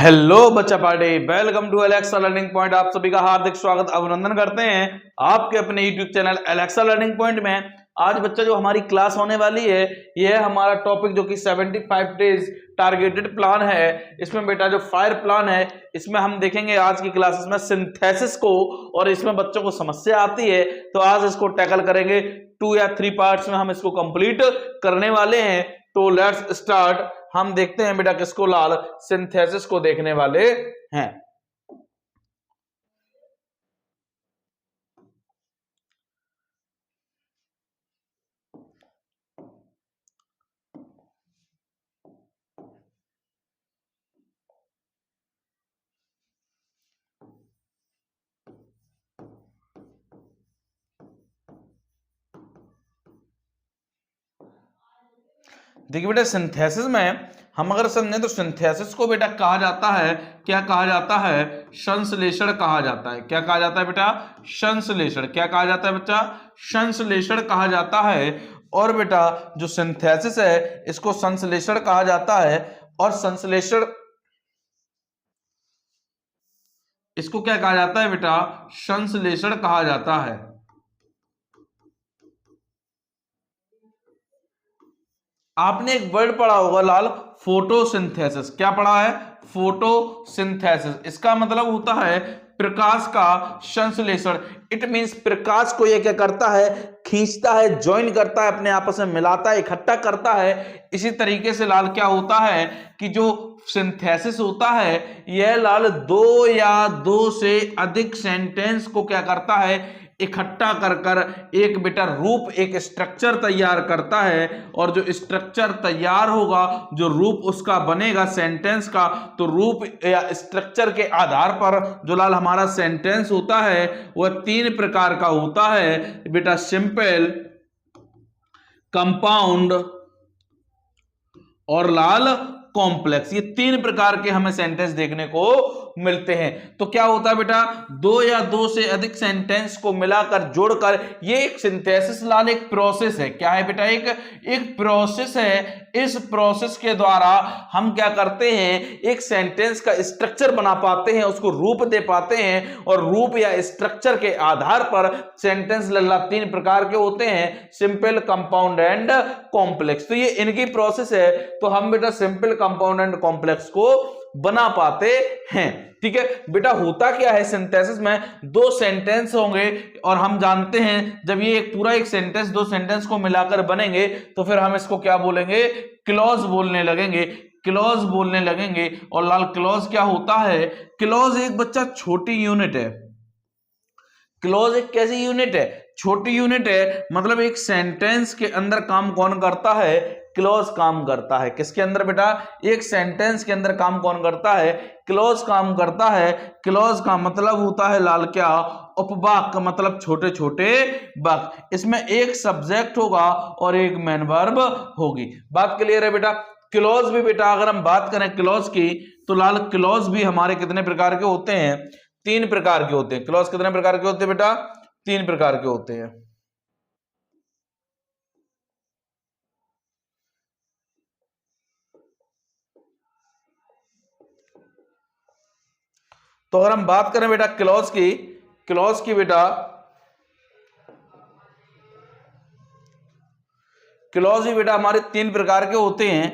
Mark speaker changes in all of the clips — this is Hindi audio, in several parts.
Speaker 1: हेलो बच्चा party, welcome to Alexa learning point. आप सभी का हार्दिक स्वागत अभिनंदन करते हैं आपके अपने YouTube channel Alexa learning point में। आज बच्चा जो हमारी क्लास होने वाली है यह है हमारा टॉपिक जो कि 75 डेज टारगेटेड प्लान है। इसमें बेटा जो फायर प्लान है इसमें हम देखेंगे आज की क्लासेस में सिंथेसिस को, और इसमें बच्चों को समस्या आती है तो आज इसको टैकल करेंगे। 2 या 3 पार्ट्स में हम इसको कंप्लीट करने वाले हैं। तो लेट्स स्टार्ट। हम देखते हैं बेटा किसको, लाल सिंथेसिस को देखने वाले हैं। देखिए बेटा सिंथेसिस में हम अगर समझें तो सिंथेसिस को बेटा कहा जाता है, क्या कहा जाता है, संश्लेषण कहा जाता है। क्या कहा जाता है बेटा, संश्लेषण। क्या कहा जाता है बच्चा, संश्लेषण कहा जाता है। और बेटा जो सिंथेसिस है इसको संश्लेषण कहा जाता है। और संश्लेषण इसको क्या कहा जाता है बेटा, संश्लेषण कहा जाता है। आपने एक वर्ड पढ़ा होगा लाल, फोटोसिंथेसिस। क्या पढ़ा है, फोटोसिंथेसिस। इसका मतलब होता है प्रकाश का संश्लेषण। इट मींस प्रकाश को ये क्या करता है, खींचता है, ज्वाइन करता है, अपने आपस में मिलाता है, इकट्ठा करता है। इसी तरीके से लाल क्या होता है कि जो सिंथेसिस होता है यह लाल 2 या 2 से अधिक सेंटेंस को क्या करता है, इकट्ठा कर कर एक बेटा रूप, एक स्ट्रक्चर तैयार करता है। और जो स्ट्रक्चर तैयार होगा, जो रूप उसका बनेगा सेंटेंस का, तो रूप या स्ट्रक्चर के आधार पर जो लाल हमारा सेंटेंस होता है वह 3 प्रकार का होता है बेटा, सिंपल, कंपाउंड और लाल कॉम्प्लेक्स। ये 3 प्रकार के हमें सेंटेंस देखने को मिलते हैं। तो क्या होता है बेटा, 2 या 2 से अधिक सेंटेंस को मिलाकर जोड़कर ये एक सिंथेसिस लाल एक प्रोसेस है। क्या है बेटा, एक प्रोसेस है। इस प्रोसेस के द्वारा हम क्या करते हैं, एक सेंटेंस का स्ट्रक्चर बना पाते हैं, उसको रूप दे पाते हैं। और रूप या स्ट्रक्चर के आधार पर सेंटेंस लल्ला 3 प्रकार के होते हैं, सिंपल, कंपाउंड एंड कॉम्प्लेक्स। तो ये इनकी प्रोसेस है। तो हम बेटा सिंपल, कंपाउंड एंड कॉम्प्लेक्स को बना पाते हैं। ठीक है बेटा, होता क्या है सिंथेसिस में, 2 सेंटेंस होंगे और हम जानते हैं जब ये एक पूरा एक सेंटेंस 2 सेंटेंस को मिलाकर बनेंगे तो फिर हम इसको क्या बोलेंगे, क्लॉज बोलने लगेंगे, क्लॉज बोलने लगेंगे। और लाल क्लॉज क्या होता है, क्लॉज एक बच्चा छोटी यूनिट है। क्लॉज एक कैसी यूनिट है, छोटी यूनिट है। मतलब एक सेंटेंस के अंदर काम कौन करता है, क्लॉज काम करता है। किसके अंदर बेटा, एक सेंटेंस के अंदर काम कौन करता है, क्लॉज काम करता है। क्लॉज का मतलब होता है लाल क्या, उपवाक्य, मतलब छोटे छोटे वाक्य। इसमें एक सब्जेक्ट होगा और एक मेन वर्ब होगी। बात क्लियर है बेटा। क्लॉज भी बेटा अगर हम बात करें क्लॉज की तो लाल क्लॉज भी हमारे कितने प्रकार के होते हैं, 3 प्रकार के होते हैं। क्लॉज कितने प्रकार के होते हैं बेटा, 3 प्रकार के होते हैं। तो अगर हम बात करें बेटा क्लॉज की बेटा क्लॉज ही बेटा हमारे 3 प्रकार के होते हैं।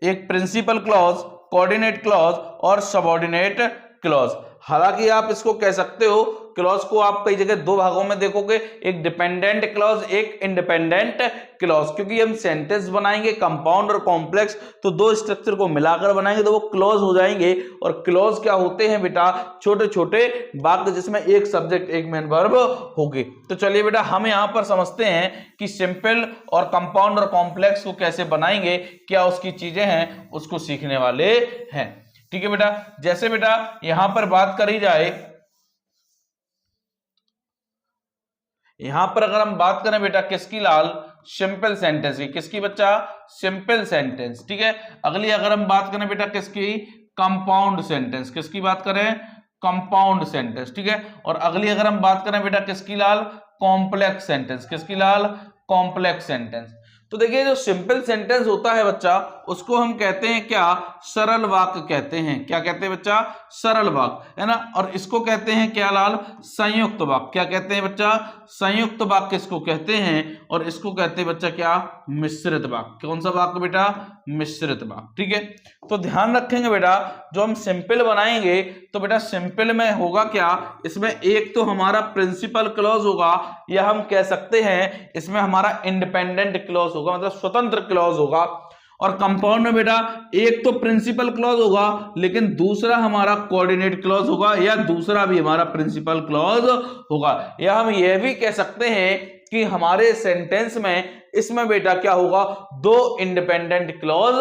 Speaker 1: एक प्रिंसिपल क्लॉज, कोऑर्डिनेट क्लॉज और सबऑर्डिनेट क्लॉज। हालांकि आप इसको कह सकते हो, क्लॉज को आप कई जगह 2 भागों में देखोगे, एक डिपेंडेंट क्लॉज, एक इंडिपेंडेंट क्लॉज। क्योंकि हम सेंटेंस बनाएंगे कंपाउंड और कॉम्प्लेक्स, तो 2 स्ट्रक्चर को मिलाकर बनाएंगे तो वो क्लॉज हो जाएंगे। और क्लॉज क्या होते हैं बेटा, छोटे छोटे वाक्य जिसमें एक सब्जेक्ट एक मेन वर्ब होगी। तो चलिए बेटा हम यहां पर समझते हैं कि सिंपल और कंपाउंड और कॉम्प्लेक्स को कैसे बनाएंगे, क्या उसकी चीजें हैं, उसको सीखने वाले हैं। ठीक है बेटा, जैसे बेटा यहां पर बात करी जाए, यहां पर अगर हम बात करें बेटा किसकी लाल, सिंपल सेंटेंस की। किसकी बच्चा, सिंपल सेंटेंस। ठीक है, अगली अगर हम बात करें बेटा किसकी, कंपाउंड सेंटेंस। किसकी बात करें, कंपाउंड सेंटेंस। ठीक है, और अगली अगर हम बात करें बेटा किसकी लाल, कॉम्प्लेक्स सेंटेंस। किसकी लाल, कॉम्प्लेक्स सेंटेंस। तो देखिए जो सिंपल सेंटेंस होता है बच्चा, उसको हम कहते हैं क्या, सरल वाक्य कहते हैं। क्या कहते हैं बच्चा, सरल वाक्य, है ना। और इसको कहते हैं क्या लाल, संयुक्त वाक्य। क्या कहते हैं बच्चा, संयुक्त वाक्य इसको कहते हैं। और इसको कहते हैं बच्चा क्या, मिश्रित वाक्य। कौन सा वाक्य बेटा, मिश्रित वाक्य। ठीक है, तो ध्यान रखेंगे बेटा, जो हम सिंपल बनाएंगे तो बेटा सिंपल में होगा क्या, इसमें एक तो हमारा प्रिंसिपल क्लॉज होगा, या हम कह सकते हैं इसमें हमारा इंडिपेंडेंट क्लॉज होगा, मतलब स्वतंत्र क्लॉज होगा। और कंपाउंड में बेटा एक तो प्रिंसिपल क्लॉज होगा, लेकिन दूसरा हमारा कोऑर्डिनेट क्लॉज होगा, या दूसरा भी हमारा प्रिंसिपल क्लॉज होगा। या हम यह भी कह सकते हैं कि हमारे सेंटेंस में इसमें बेटा क्या होगा, दो इंडिपेंडेंट क्लॉज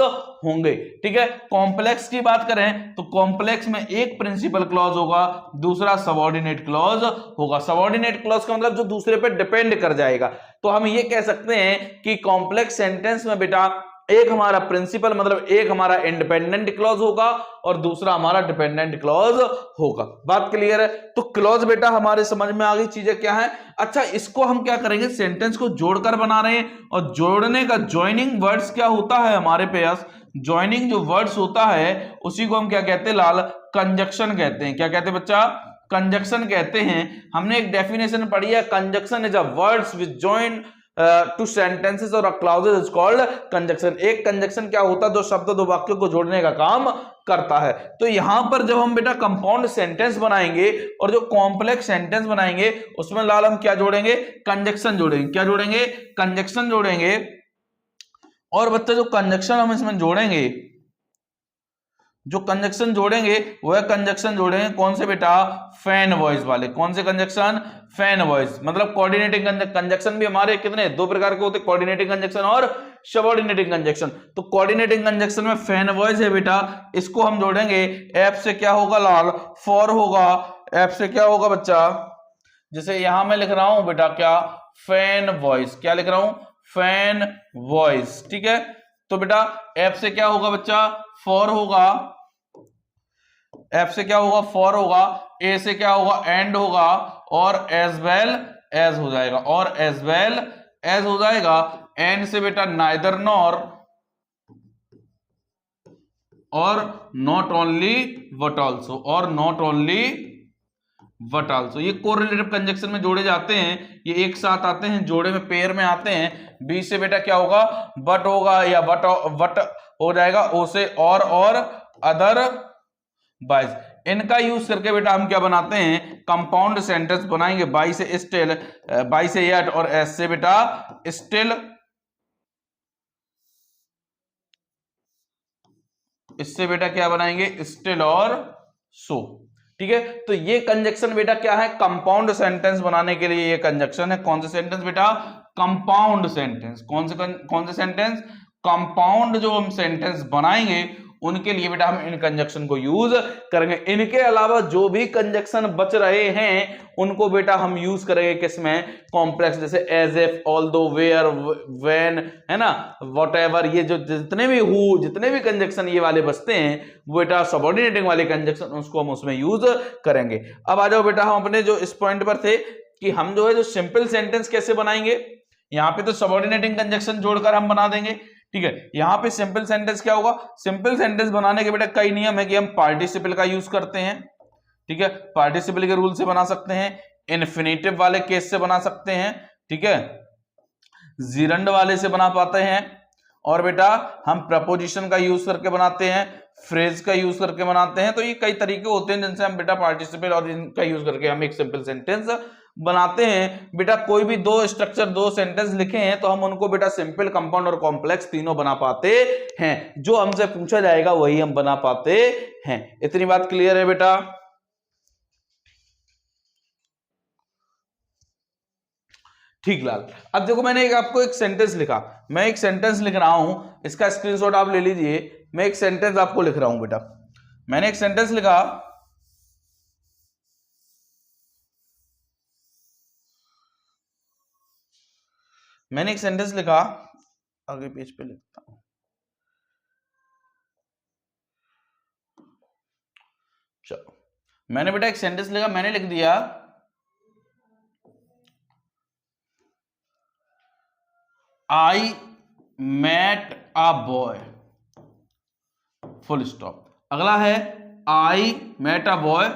Speaker 1: होंगे। ठीक है, कॉम्प्लेक्स की बात करें तो कॉम्प्लेक्स में एक प्रिंसिपल क्लॉज होगा, दूसरा सबऑर्डिनेट क्लॉज होगा। सबऑर्डिनेट क्लॉज का मतलब जो दूसरे पे डिपेंड कर जाएगा। तो हम ये कह सकते हैं कि कॉम्प्लेक्स सेंटेंस में बेटा एक हमारा प्रिंसिपल मतलब एक हमारा इंडिपेंडेंट क्लॉज होगा, और दूसरा हमारा डिपेंडेंट क्लॉज होगा। बात क्लियर है। तो क्लॉज बेटा हमारे समझ में आ गई चीजें क्या है। अच्छा, इसको हम क्या करेंगे, सेंटेंस को जोड़कर बना रहे हैं, और जोड़ने का जॉइनिंग वर्ड्स क्या होता है हमारे पास, जॉइनिंग जो वर्ड्स होता है उसी को हम क्या कहते हैं लाल, कंजक्शन कहते हैं। क्या कहते हैं बच्चा, कंजक्शन कहते हैं। हमने एक डेफिनेशन पढ़ी है, conjunction is a words which join two sentences और क्लॉजेस इज कॉल्ड कंजक्शन। एक कंजक्शन क्या होता है, दो शब्द दो वाक्यों को जोड़ने का काम करता है। तो यहां पर जब हम बेटा कंपाउंड सेंटेंस बनाएंगे और जो कॉम्प्लेक्स सेंटेंस बनाएंगे उसमें लाल हम क्या जोड़ेंगे, कंजक्शन जोड़ेंगे। क्या जोड़ेंगे, कंजक्शन जोड़ेंगे। और बच्चा जो कंजक्शन हम इसमें जोड़ेंगे, जो कंजक्शन जोड़ेंगे वह कंजक्शन जोड़ेंगे कौन से बेटा, फैन वॉइस वाले। कौन से कंजक्शन, फैन वॉइस। मतलब कोऑर्डिनेटिंग कंजक्शन भी हमारे कितने, दो प्रकार के होते हैं, कोऑर्डिनेटिंग कंजक्शन और सबऑर्डिनेटिंग कंजक्शन। तो कोऑर्डिनेटिंग कंजक्शन में फैन वॉइस है बेटा, इसको हम जोड़ेंगे। एफ से क्या होगा लाल, फॉर होगा। एफ से क्या होगा बच्चा, जैसे यहां मैं लिख रहा हूं बेटा क्या, फैन वॉइस। क्या लिख रहा हूं, फैन वॉइस। ठीक है, तो बेटा एफ से क्या होगा बच्चा, फॉर होगा। एफ से क्या होगा, फॉर होगा। ए से क्या होगा, एंड होगा। और एज वेल एज हो जाएगा, और एज वेल एज हो जाएगा। एन से बेटा नाइदर नॉर, और नॉट ओनली बट ऑल्सो, और नॉट ओनली बट ऑल्सो। ये कोरिलेटिव कंजक्शन में जोड़े जाते हैं, ये एक साथ आते हैं, जोड़े में पेयर में आते हैं। बी से बेटा क्या होगा, बट होगा, या बट हो जाएगा। ओ से और अदर वाइज। इनका यूज करके बेटा हम क्या बनाते हैं, कंपाउंड सेंटेंस बनाएंगे। बाई से स्टिल, बाई से येट, और एस से बेटा स्टिल, इससे बेटा क्या बनाएंगे, स्टिल और सो। ठीक है, तो ये कंजक्शन बेटा क्या है, कंपाउंड सेंटेंस बनाने के लिए ये कंजक्शन है। कौन से सेंटेंस बेटा, कंपाउंड सेंटेंस। कौन से सेंटेंस, कंपाउंड जो हम सेंटेंस बनाएंगे उनके लिए बेटा हम इन कंजक्शन को यूज करेंगे। इनके अलावा जो भी कंजक्शन बच रहे हैं उनको बेटा हम यूज करेंगे किसमें, कॉम्प्लेक्स, जैसे as if, although, where, when, है ना, व्हाटएवर। ये जो जितने भी हु, जितने भी कंजक्शन ये वाले बचते हैं वो बेटा सबऑर्डिनेटिंग वाले कंजक्शन, उसको हम उसमें यूज करेंगे। अब आ जाओ बेटा, हम अपने जो इस पॉइंट पर थे कि हम जो है जो सिंपल सेंटेंस कैसे बनाएंगे। यहां पे तो सबऑर्डिनेटिंग कंजक्शन जोड़कर हम बना देंगे। ठीक है, यहां पे सिंपल सेंटेंस क्या होगा, सिंपल सेंटेंस बनाने के बेटा कई नियम है कि हम पार्टिसिपल का यूज करते हैं। ठीक है, पार्टिसिपल के रूल से बना सकते हैं, इन्फिनेटिव वाले केस से बना सकते हैं। ठीक है, जीरंड वाले से बना पाते हैं, और बेटा हम प्रपोजिशन का यूज करके बनाते हैं, फ्रेज का यूज करके बनाते हैं। तो ये कई तरीके होते हैं जिनसे हम बेटा पार्टिसिपल और इनका यूज करके हम एक सिंपल सेंटेंस बनाते हैं। बेटा कोई भी दो स्ट्रक्चर, दो सेंटेंस लिखे हैं तो हम उनको बेटा सिंपल, कंपाउंड और कॉम्प्लेक्स तीनों बना पाते हैं। जो हमसे पूछा जाएगा वही हम बना पाते हैं। इतनी बात क्लियर है बेटा। ठीक लाल, अब देखो मैंने आपको एक सेंटेंस लिखा, मैं एक सेंटेंस लिख रहा हूं, इसका स्क्रीनशॉट आप ले लीजिए। मैं एक सेंटेंस आपको लिख रहा हूं बेटा, मैंने एक सेंटेंस लिखा, मैंने एक सेंटेंस लिखा, आगे पेज पे लिखता हूं। चलो, मैंने बेटा एक सेंटेंस लिखा, मैंने लिख दिया आई met a boy, full stop. अगला है I met a boy,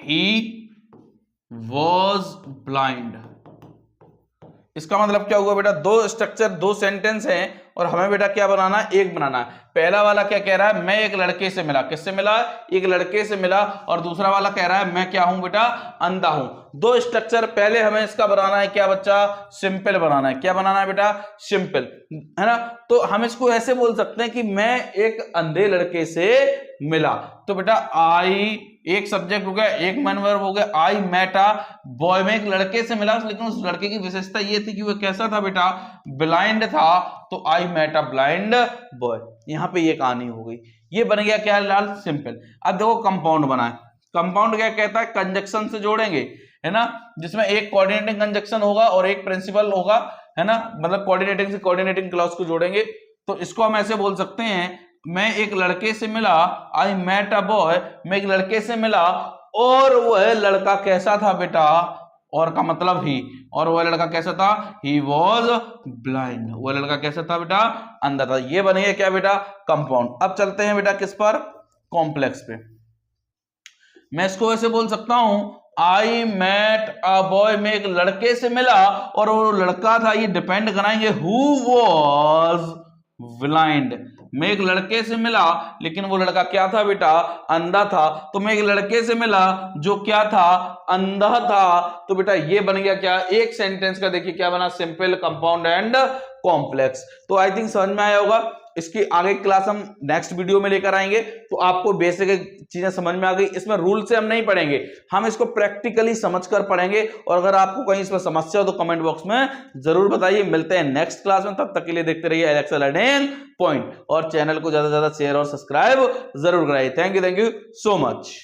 Speaker 1: he was blind। इसका मतलब क्या हुआ बेटा, दो स्ट्रक्चर, दो सेंटेंस हैं और हमें बेटा क्या बनाना है, एक बनाना है। पहला वाला क्या कह रहा है, मैं एक लड़के से मिला, किससे मिला, एक लड़के से मिला, और दूसरा वाला कह रहा है मैं क्या हूं बेटा, अंधा हूं। दो स्ट्रक्चर, पहले हमें इसका बनाना है क्या बच्चा, सिंपल बनाना है। क्या बनाना है बेटा, सिंपल, है ना। तो हम इसको ऐसे बोल सकते हैं कि मैं एक अंधे लड़के से मिला। तो बेटा आई एक सब्जेक्ट हो गया, एक मैन वर्ब हो गया, आई मेट अ बॉय, में एक लड़के से मिला, लेकिन उस लड़के की विशेषता ये थी कि वो कैसा था बेटा, ब्लाइंड था, तो I met a blind boy. यहां पे ये कहानी हो गई। ये बन गया क्या लाल, सिंपल। अब देखो कंपाउंड बना है। कंपाउंड क्या कहता है, कंजक्शन से जोड़ेंगे, है ना, जिसमें एक कोऑर्डिनेटिंग कंजक्शन होगा और एक प्रिंसिपल होगा, है ना, मतलब कोऑर्डिनेटिंग से कोऑर्डिनेटिंग क्लॉज को जोड़ेंगे। तो इसको हम ऐसे बोल सकते हैं, मैं एक लड़के से मिला, आई मेट अ बॉय, मैं एक लड़के से मिला और वह लड़का कैसा था बेटा, और का मतलब ही, और वह लड़का कैसा था, ही वॉज ब्लाइंड, वह लड़का कैसा था बेटा, अंधा था। ये बनेगा क्या बेटा, कंपाउंड। अब चलते हैं बेटा किस पर, कॉम्प्लेक्स पे। मैं इसको ऐसे बोल सकता हूं, आई मेट अ बॉय, में एक लड़के से मिला और वो लड़का था, ये डिपेंड कराएंगे हु वॉज ब्लाइंड। मैं एक लड़के से मिला लेकिन वो लड़का क्या था बेटा, अंधा था। तो मैं एक लड़के से मिला जो क्या था, अंधा था। तो बेटा ये बन गया क्या, एक सेंटेंस का देखिए क्या बना, सिंपल, कंपाउंड एंड कॉम्प्लेक्स। तो आई थिंक समझ में आया होगा। इसकी आगे क्लास हम नेक्स्ट वीडियो में लेकर आएंगे, तो आपको बेसिक चीजें समझ में आ गई। इसमें रूल से हम नहीं पढ़ेंगे, हम इसको प्रैक्टिकली समझकर पढ़ेंगे। और अगर आपको कहीं इसमें समस्या हो तो कमेंट बॉक्स में जरूर बताइए। मिलते हैं नेक्स्ट क्लास में, तब तक के लिए देखते रहिए एलेक्सा लर्निंग पॉइंट, और चैनल को ज्यादा से ज्यादा शेयर और सब्सक्राइब जरूर कराइए। Thank you so much.